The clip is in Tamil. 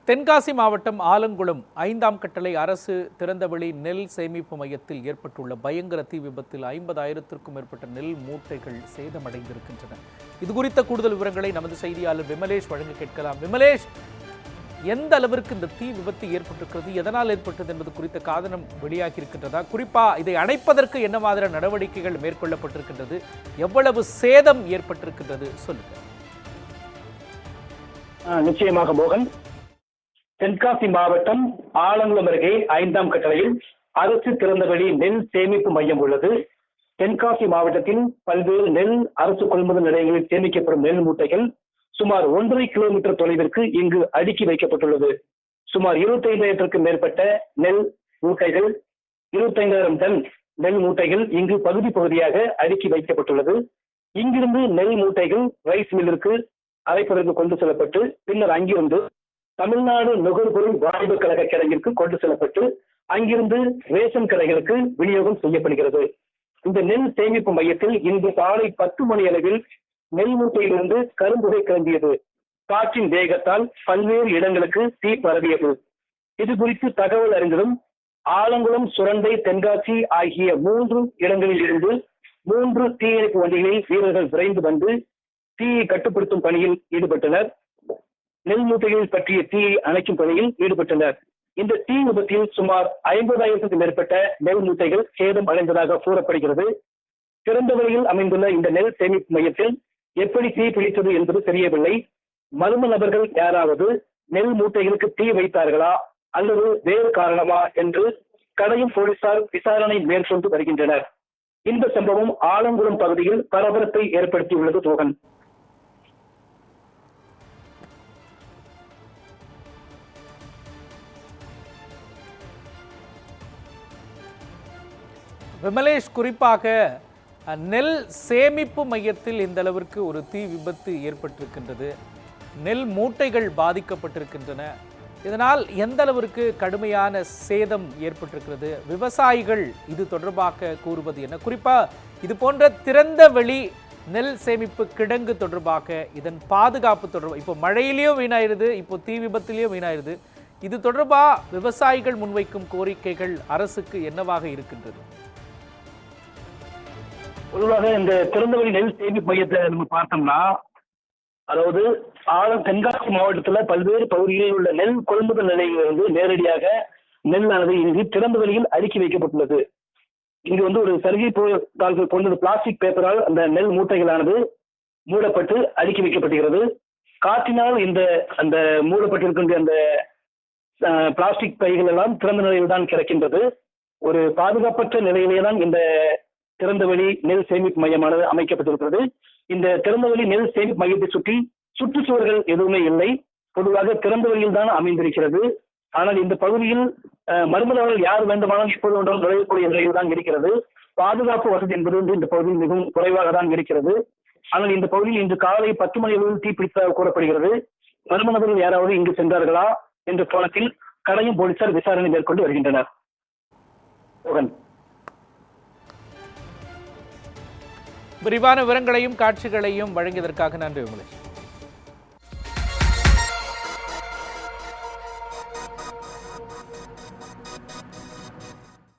தென்காசி மாவட்டம் ஆலங்குளம் 5ஆம் கட்டளை அரசு திறந்தவெளி நெல் சேமிப்பு மையத்தில் ஏற்பட்டுள்ள பயங்கர தீ விபத்தில் 50,000க்கும் மேற்பட்ட நெல் மூட்டைகள் சேதமடைந்திருக்கின்றன. இதுகுறித்த கூடுதல் விவரங்களை நமது செய்தியாளர் விமலேஷ் வழங்க கேட்கலாம். விமலேஷ், எந்த அளவிற்கு இந்த தீ விபத்து ஏற்பட்டிருக்கிறது, எதனால் ஏற்பட்டது என்பது குறித்த காரணம் வெளியாகி இருக்கின்றதா? குறிப்பா இதை அணைப்பதற்கு என்ன மாதிரியான நடவடிக்கைகள் மேற்கொள்ளப்பட்டிருக்கின்றது, எவ்வளவு சேதம் ஏற்பட்டிருக்கின்றது சொல்லுங்க. நிச்சயமாக மோகன், தென்காசி மாவட்டம் ஆலங்குளம் அருகே 5ஆம் கட்டளையில் அரசு திறந்தவெளி நெல் சேமிப்பு மையம் உள்ளது. தென்காசி மாவட்டத்தில் பல்வேறு நெல் அரசு கொள்முதல் நிலையங்களில் சேமிக்கப்படும் நெல் மூட்டைகள் சுமார் 1.5 கிலோமீட்டர் தொலைவிற்கு இங்கு அடுக்கி வைக்கப்பட்டுள்ளது. சுமார் 25,000க்கும் மேற்பட்ட நெல் மூட்டைகள், 25,000 டன் நெல் மூட்டைகள் இங்கு பகுதி பகுதியாக அடுக்கி வைக்கப்பட்டுள்ளது. இங்கிருந்து நெல் மூட்டைகள் ரைஸ் மில்லிற்கு அரைப்பதற்கு கொண்டு செல்லப்பட்டு பின்னர் அங்கிருந்து தமிழ்நாடு நுகர்பொருள் வாணிப கழக கிடங்கிற்கு கொண்டு செல்லப்பட்டு அங்கிருந்து ரேஷன் கடைகளுக்கு விநியோகம் செய்யப்படுகிறது. இந்த நெல் சேமிப்பு மையத்தில் இன்று காலை 10 மணி அளவில் நெல் மூட்டையிலிருந்து கரும்புகை கிளம்பியது. காற்றின் வேகத்தால் பல்வேறு இடங்களுக்கு தீ பரவியது. இது குறித்து தகவல் அறிந்ததும் ஆலங்குளம், சுரண்டை, தென்காசி ஆகிய 3 இடங்களில் இருந்து 3 தீயணைப்பு வண்டிகளில் வீரர்கள் விரைந்து வந்து தீயை கட்டுப்படுத்தும் பணியில் ஈடுபட்டனர். நெல் மூட்டைகள் பற்றிய தீயை அணைக்கும் பணியில் ஈடுபட்டனர். இந்த தீ விபத்தில் சுமார் 50,000க்கும் மேற்பட்ட நெல் மூட்டைகள் சேதம் அடைந்ததாக கூறப்படுகிறது. திறந்த வெளியில் அமைந்துள்ள இந்த நெல் சேமிப்பு மையத்தில் எப்படி தீ பிடித்தது என்பது தெரியவில்லை. மர்ம நபர்கள் யாராவது நெல் மூட்டைகளுக்கு தீ வைத்தார்களா அல்லது வேறு காரணமா என்று கடையும் போலீசார் விசாரணை மேற்கொண்டு வருகின்றனர். இந்த சம்பவம் ஆலங்குளம் பகுதியில் பரபரப்பை ஏற்படுத்தியுள்ளது. மோகன், விமலேஷ், குறிப்பாக நெல் சேமிப்பு மையத்தில் இந்த அளவிற்கு ஒரு தீ விபத்து ஏற்பட்டிருக்கின்றது, நெல் மூட்டைகள் பாதிக்கப்பட்டிருக்கின்றன. இதனால் எந்த அளவிற்கு கடுமையான சேதம் ஏற்பட்டிருக்கிறது, விவசாயிகள் இது தொடர்பாக கூறுவது என்ன? குறிப்பா இது போன்ற திறந்த வெளி நெல் சேமிப்பு கிடங்கு தொடர்பாக, இதன் பாதுகாப்பு தொடர்பாக, இப்போ மழையிலையும் வீணாயிருது, இப்போ தீ விபத்திலையும் வீணாயிருது. இது தொடர்பாக விவசாயிகள் முன்வைக்கும் கோரிக்கைகள் அரசுக்கு என்னவாக இருக்கின்றது? பொதுவாக இந்த திறந்தவெளி நெல் சேமிப்பு மையத்தை நம்ம பார்த்தோம்னா, அதாவது தென்காசி மாவட்டத்துல பல்வேறு பகுதிகளில் உள்ள நெல் கொள்முதல் நிலையங்களிலிருந்து நேரடியாக நெல்லானது இங்கு திறந்த வெளியில் அடுக்கி வைக்கப்பட்டுள்ளது. இங்கு ஒரு சலுகை தாள்கள் கொண்டு பிளாஸ்டிக் பேப்பரால் அந்த நெல் மூட்டைகளானது மூடப்பட்டு அடுக்கி வைக்கப்படுகிறது. காற்றினால் அந்த மூடப்பட்டிருக்கின்ற அந்த பிளாஸ்டிக் பைகள் எல்லாம் திறந்த நிலையில் தான் கிடக்கின்றது. ஒரு பாதுகாப்பற்ற நிலையிலே தான் இந்த திறந்தவெளி நெல் சேமிப்பு மையமானது அமைக்கப்பட்டிருக்கிறது. இந்த திறந்தவெளி நெல் சேமிப்பு மையத்தை சுற்றி சுற்றுச்சுவர்கள் எதுவுமே இல்லை. பொதுவாக திறந்தவெளியில் தான் அமைந்திருக்கிறது. ஆனால் இந்த பகுதியில் மர்மநபர்கள் யார் வேண்டுமானாலும் இப்போது ஒன்றால் நுழையக்கூடிய நிலையில் தான் இருக்கிறது. பாதுகாப்பு வசதி என்பது இந்த பகுதியில் மிகவும் குறைவாக தான் இருக்கிறது. ஆனால் இந்த பகுதியில் இன்று காலை 10 மணி அளவில் தீப்பிடித்ததாக கூறப்படுகிறது. மர்மநபர்கள் யாராவது இங்கு சென்றார்களா என்ற கோணத்தில் கடையும் போலீசார் விசாரணை மேற்கொண்டு வருகின்றனர். விரிவான விவரங்களையும் காட்சிகளையும் வழங்கியதற்காக நன்றி விமலேஷ்.